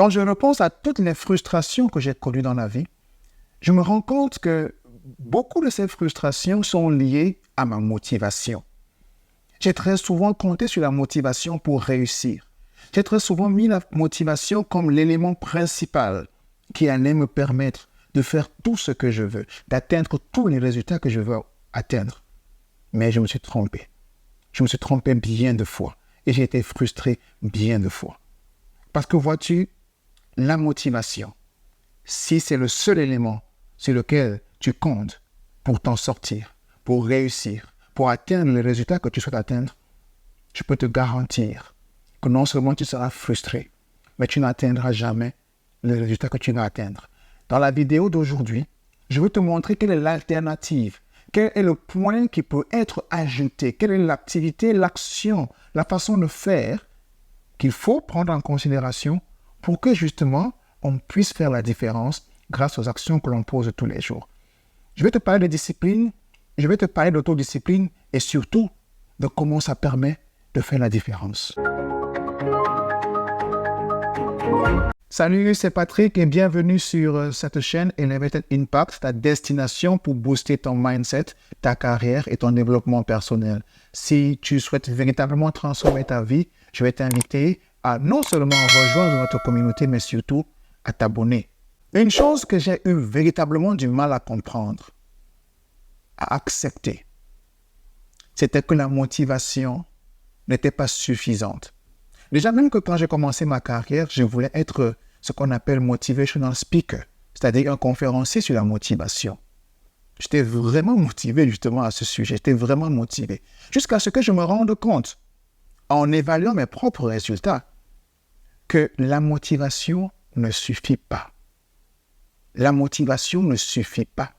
Quand je repense à toutes les frustrations que j'ai connues dans la vie, je me rends compte que beaucoup de ces frustrations sont liées à ma motivation. J'ai très souvent compté sur la motivation pour réussir. J'ai très souvent mis la motivation comme l'élément principal qui allait me permettre de faire tout ce que je veux, d'atteindre tous les résultats que je veux atteindre. Mais je me suis trompé. Je me suis trompé bien de fois et j'ai été frustré bien de fois. Parce que vois-tu, la motivation, si c'est le seul élément sur lequel tu comptes pour t'en sortir, pour réussir, pour atteindre les résultats que tu souhaites atteindre, je peux te garantir que non seulement tu seras frustré, mais tu n'atteindras jamais les résultats que tu vas atteindre. Dans la vidéo d'aujourd'hui, je veux te montrer quelle est l'alternative, quel est le point qui peut être ajouté, quelle est l'activité, l'action, la façon de faire qu'il faut prendre en considération pour que justement on puisse faire la différence grâce aux actions que l'on pose tous les jours. Je vais te parler de discipline, je vais te parler d'autodiscipline et surtout de comment ça permet de faire la différence. Salut, c'est Patrick et bienvenue sur cette chaîne Elevated Impact, ta destination pour booster ton mindset, ta carrière et ton développement personnel. Si tu souhaites véritablement transformer ta vie, je vais t'inviter à non seulement rejoindre notre communauté, mais surtout à t'abonner. Une chose que j'ai eu véritablement du mal à comprendre, à accepter, c'était que la motivation n'était pas suffisante. Déjà, même que quand j'ai commencé ma carrière, je voulais être ce qu'on appelle motivational speaker, c'est-à-dire un conférencier sur la motivation. J'étais vraiment motivé justement à ce sujet, j'étais vraiment motivé. Jusqu'à ce que je me rende compte, en évaluant mes propres résultats, que la motivation ne suffit pas. La motivation ne suffit pas.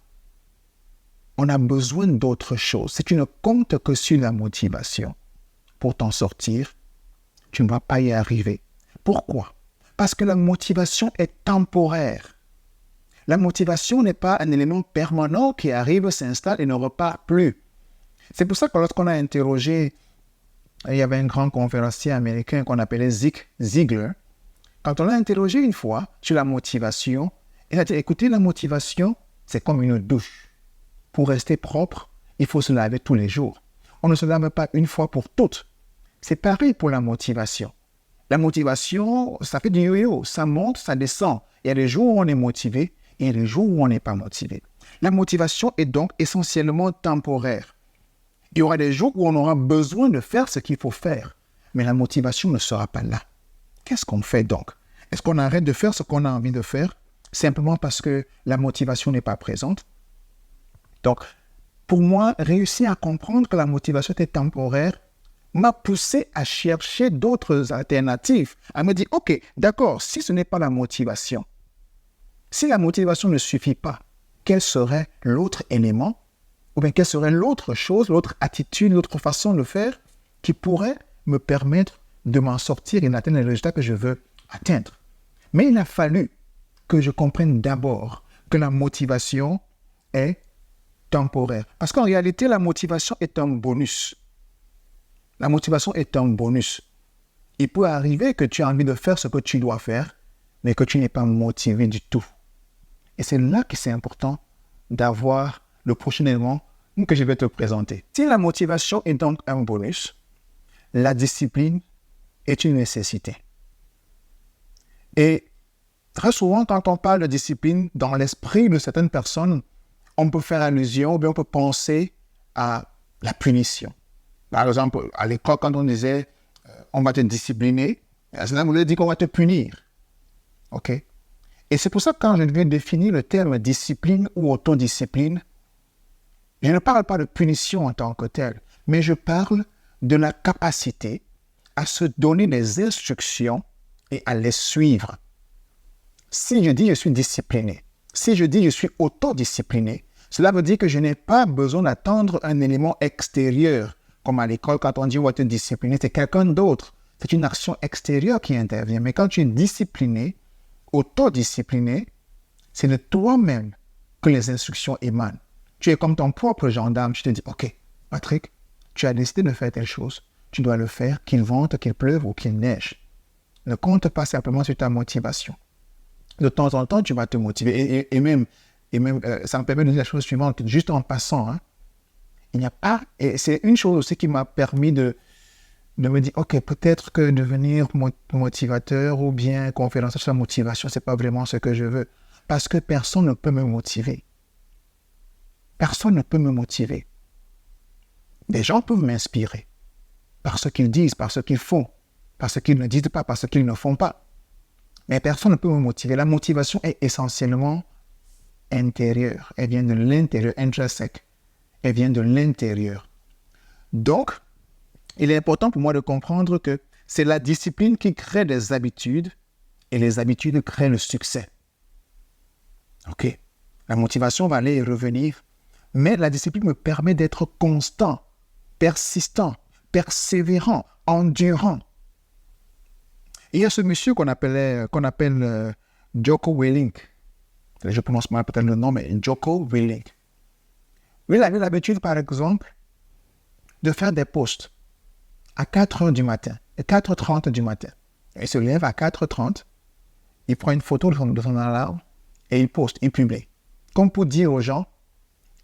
On a besoin d'autre chose. Si tu ne comptes que sur la motivation pour t'en sortir, tu ne vas pas y arriver. Pourquoi? Parce que la motivation est temporaire. La motivation n'est pas un élément permanent qui arrive, s'installe et ne repart plus. C'est pour ça que lorsqu'on a interrogé, il y avait un grand conférencier américain qu'on appelait Zig Ziglar. Quand on l'a interrogé une fois sur la motivation, il a dit, écoutez, la motivation, c'est comme une douche. Pour rester propre, il faut se laver tous les jours. On ne se lave pas une fois pour toutes. C'est pareil pour la motivation. La motivation, ça fait du yo-yo, ça monte, ça descend. Il y a des jours où on est motivé et il y a des jours où on n'est pas motivé. La motivation est donc essentiellement temporaire. Il y aura des jours où on aura besoin de faire ce qu'il faut faire, mais la motivation ne sera pas là. Qu'est-ce qu'on fait donc? Est-ce qu'on arrête de faire ce qu'on a envie de faire simplement parce que la motivation n'est pas présente? Donc, pour moi, réussir à comprendre que la motivation est temporaire m'a poussé à chercher d'autres alternatives, à me dire, ok, d'accord, si ce n'est pas la motivation, si la motivation ne suffit pas, quel serait l'autre élément, ou bien quelle serait l'autre chose, l'autre attitude, l'autre façon de faire qui pourrait me permettre de m'en sortir et d'atteindre les résultats que je veux atteindre. Mais il a fallu que je comprenne d'abord que la motivation est temporaire. Parce qu'en réalité, la motivation est un bonus. La motivation est un bonus. Il peut arriver que tu as envie de faire ce que tu dois faire, mais que tu n'es pas motivé du tout. Et c'est là que c'est important d'avoir le prochain élément que je vais te présenter. Si la motivation est donc un bonus, la discipline est une nécessité. Et très souvent, quand on parle de discipline, dans l'esprit de certaines personnes, on peut faire allusion, ou bien on peut penser à la punition. Par exemple, à l'école, quand on disait on va te discipliner, cela voulait dire qu'on va te punir. OK? Et c'est pour ça que quand je viens définir le terme discipline ou autodiscipline, je ne parle pas de punition en tant que telle, mais je parle de la capacité à se donner des instructions et à les suivre. Si je dis je suis discipliné, si je dis je suis autodiscipliné, cela veut dire que je n'ai pas besoin d'attendre un élément extérieur. Comme à l'école, quand on dit on va te discipliner, c'est quelqu'un d'autre. C'est une action extérieure qui intervient. Mais quand tu es discipliné, autodiscipliné, c'est de toi-même que les instructions émanent. Tu es comme ton propre gendarme. Tu te dis, OK, Patrick, tu as décidé de faire telle chose. Tu dois le faire, qu'il vente, qu'il pleuve ou qu'il neige. Ne compte pas simplement sur ta motivation. De temps en temps, tu vas te motiver. Et même, ça me permet de dire la chose suivante, juste en passant. Hein, il n'y a pas... Et c'est une chose aussi qui m'a permis de me dire, OK, peut-être que devenir motivateur ou bien conférencier sur la motivation, ce n'est pas vraiment ce que je veux. Parce que personne ne peut me motiver. Personne ne peut me motiver. Des gens peuvent m'inspirer par ce qu'ils disent, par ce qu'ils font, par ce qu'ils ne disent pas, par ce qu'ils ne font pas. Mais personne ne peut me motiver. La motivation est essentiellement intérieure. Elle vient de l'intérieur, intrinsèque. Elle vient de l'intérieur. Donc, il est important pour moi de comprendre que c'est la discipline qui crée des habitudes et les habitudes créent le succès. OK. La motivation va aller et revenir, mais la discipline me permet d'être constant, persistant, persévérant, endurant. Et il y a ce monsieur qu'on appelle Jocko Willink. Je prononce mal peut-être le nom, mais Jocko Willink. Lui, il avait l'habitude, par exemple, de faire des posts à 4 heures du matin, et 4h30 du matin. Il se lève à 4h30, il prend une photo de son alarme et il poste, il publie. Comme pour dire aux gens,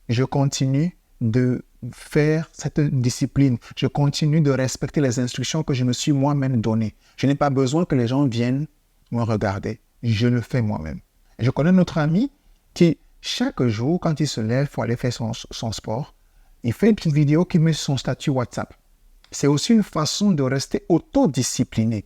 je continue de faire cette discipline. Je continue de respecter les instructions que je me suis moi-même données. Je n'ai pas besoin que les gens viennent me regarder. Je le fais moi-même. Je connais notre ami qui, chaque jour, quand il se lève pour aller faire son sport, il fait une petite vidéo qu'il met sur son statut WhatsApp. C'est aussi une façon de rester autodiscipliné.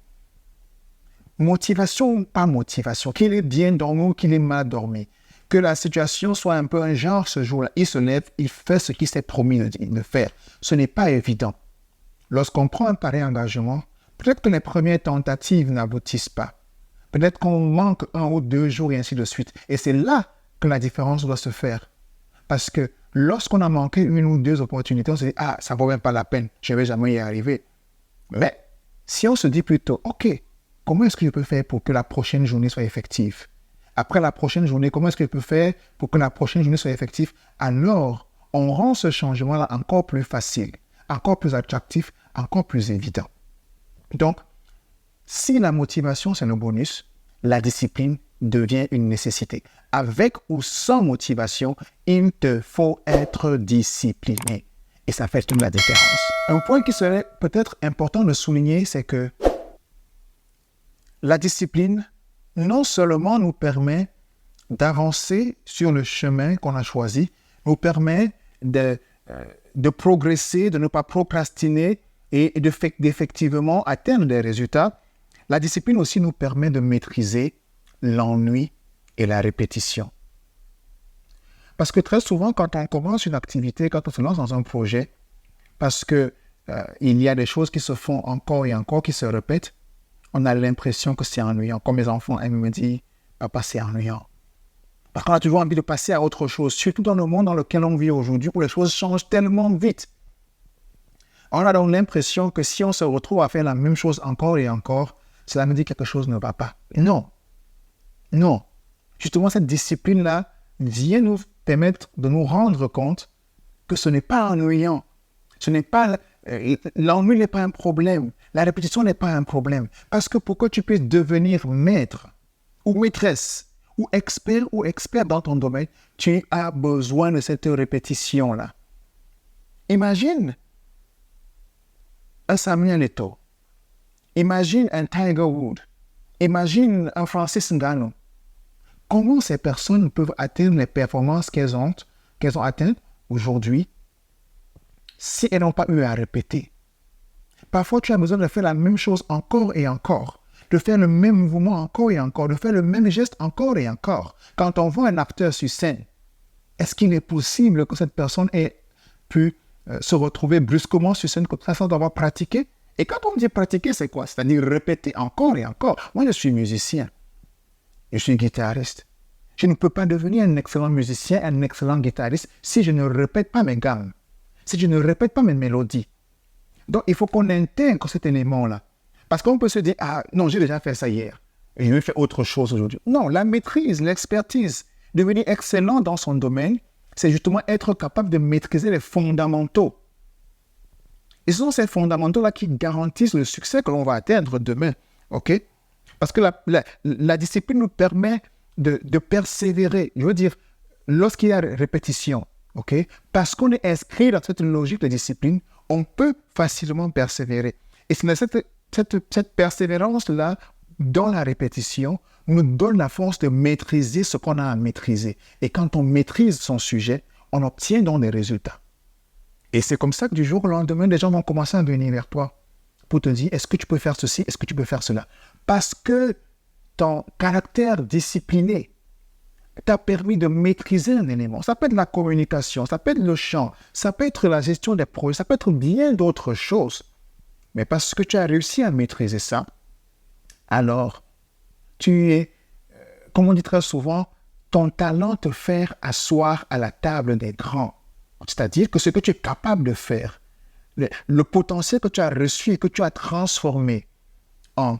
Motivation ou pas motivation, qu'il est bien dormi ou qu'il est mal dormi, que la situation soit un peu un genre ce jour-là, il se lève, il fait ce qu'il s'est promis de faire. Ce n'est pas évident. Lorsqu'on prend un pareil engagement, peut-être que les premières tentatives n'aboutissent pas. Peut-être qu'on manque 1 ou 2 jours et ainsi de suite. Et c'est là que la différence doit se faire. Parce que lorsqu'on a manqué 1 ou 2 opportunités, on se dit « Ah, ça ne vaut même pas la peine, je ne vais jamais y arriver. » Mais si on se dit plutôt « Ok, comment est-ce que je peux faire pour que la prochaine journée soit effective? Après la prochaine journée, comment est-ce que je peux faire pour que la prochaine journée soit effective? » Alors, on rend ce changement-là encore plus facile, encore plus attractif, encore plus évident. Donc, si la motivation, c'est le bonus, la discipline devient une nécessité. Avec ou sans motivation, il te faut être discipliné. Et ça fait toute la différence. Un point qui serait peut-être important de souligner, c'est que la discipline, non seulement nous permet d'avancer sur le chemin qu'on a choisi, nous permet de progresser, de ne pas procrastiner et d'effectivement atteindre des résultats. La discipline aussi nous permet de maîtriser l'ennui et la répétition. Parce que très souvent, quand on commence une activité, quand on se lance dans un projet, parce qu'il y a des choses qui se font encore et encore, qui se répètent, on a l'impression que c'est ennuyant. Comme mes enfants aiment me dire, papa, c'est ennuyant. Parce qu'on a toujours envie de passer à autre chose, surtout dans le monde dans lequel on vit aujourd'hui, où les choses changent tellement vite. On a donc l'impression que si on se retrouve à faire la même chose encore et encore, cela me dit que quelque chose ne va pas. Non. Non. Justement, cette discipline-là vient nous permettre de nous rendre compte que ce n'est pas ennuyant. L'ennui n'est pas un problème. La répétition n'est pas un problème. Parce que pour que tu puisses devenir maître ou maîtresse ou expert dans ton domaine, tu as besoin de cette répétition-là. Imagine un Samuel Eto'o. Imagine un Tiger Woods. Imagine un Francis Ngannou. Comment ces personnes peuvent atteindre les performances qu'elles ont atteintes aujourd'hui si elles n'ont pas eu à répéter? Parfois, tu as besoin de faire la même chose encore et encore, de faire le même mouvement encore et encore, de faire le même geste encore et encore. Quand on voit un acteur sur scène, est-ce qu'il est possible que cette personne ait pu se retrouver brusquement sur scène comme ça sans avoir pratiqué? Et quand on dit pratiquer, c'est quoi? C'est-à-dire répéter encore et encore. Moi, je suis musicien. Je suis guitariste. Je ne peux pas devenir un excellent musicien, un excellent guitariste si je ne répète pas mes gammes, si je ne répète pas mes mélodies. Donc, il faut qu'on intègre cet élément-là. Parce qu'on peut se dire, ah non, j'ai déjà fait ça hier, et je vais faire autre chose aujourd'hui. Non, la maîtrise, l'expertise, devenir excellent dans son domaine, c'est justement être capable de maîtriser les fondamentaux. Et ce sont ces fondamentaux-là qui garantissent le succès que l'on va atteindre demain. OK? Parce que la discipline nous permet de persévérer. Je veux dire, lorsqu'il y a répétition, ok, parce qu'on est inscrit dans cette logique de discipline, on peut facilement persévérer. Et c'est cette persévérance-là, dans la répétition, nous donne la force de maîtriser ce qu'on a à maîtriser. Et quand on maîtrise son sujet, on obtient donc des résultats. Et c'est comme ça que du jour au lendemain, les gens vont commencer à venir vers toi pour te dire, est-ce que tu peux faire ceci, est-ce que tu peux faire cela? Parce que ton caractère discipliné t'a permis de maîtriser un élément. Ça peut être la communication, ça peut être le chant, ça peut être la gestion des projets, ça peut être bien d'autres choses. Mais parce que tu as réussi à maîtriser ça, alors tu es, comme on dit très souvent, ton talent te fait asseoir à la table des grands. C'est-à-dire que ce que tu es capable de faire, le potentiel que tu as reçu et que tu as transformé en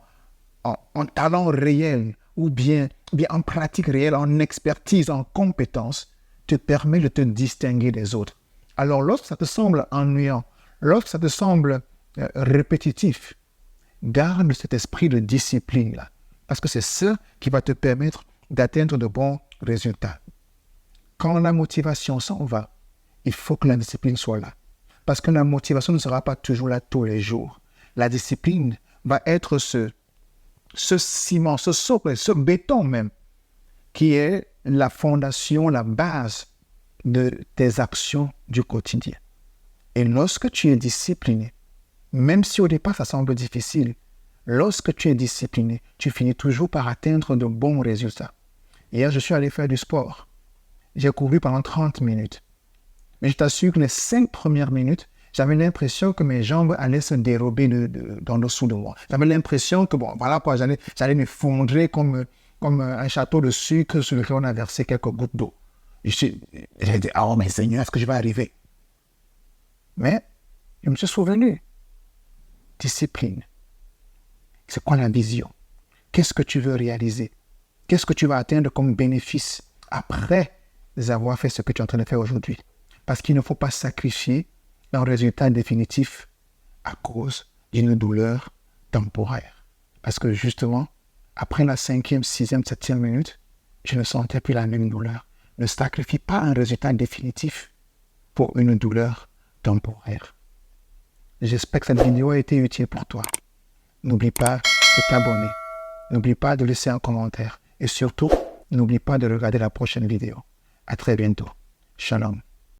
talent réel ou bien en pratique réelle, en expertise, en compétence, te permet de te distinguer des autres. Alors, lorsque ça te semble ennuyant, lorsque ça te semble répétitif, garde cet esprit de discipline-là, parce que c'est ça qui va te permettre d'atteindre de bons résultats. Quand la motivation s'en va, il faut que la discipline soit là. Parce que la motivation ne sera pas toujours là tous les jours. La discipline va être ce ciment, ce socle, ce béton même, qui est la fondation, la base de tes actions du quotidien. Et lorsque tu es discipliné, même si au départ ça semble difficile, lorsque tu es discipliné, tu finis toujours par atteindre de bons résultats. Hier, je suis allé faire du sport. J'ai couru pendant 30 minutes. Mais je t'assure que les 5 premières minutes, j'avais l'impression que mes jambes allaient se dérober dans le dessous de moi. J'avais l'impression que, bon, voilà quoi, j'allais m'effondrer comme un château de sucre sur lequel on a versé quelques gouttes d'eau. J'ai dit, oh, mais Seigneur, est-ce que je vais arriver? Mais je me suis souvenu. Discipline. C'est quoi la vision? Qu'est-ce que tu veux réaliser? Qu'est-ce que tu vas atteindre comme bénéfice après avoir fait ce que tu es en train de faire aujourd'hui? Parce qu'il ne faut pas sacrifier un résultat définitif à cause d'une douleur temporaire. Parce que justement, après la 5e, 6e, 7e minute, je ne sentais plus la même douleur. Ne sacrifie pas un résultat définitif pour une douleur temporaire. J'espère que cette vidéo a été utile pour toi. N'oublie pas de t'abonner. N'oublie pas de laisser un commentaire. Et surtout, n'oublie pas de regarder la prochaine vidéo. À très bientôt. Shalom.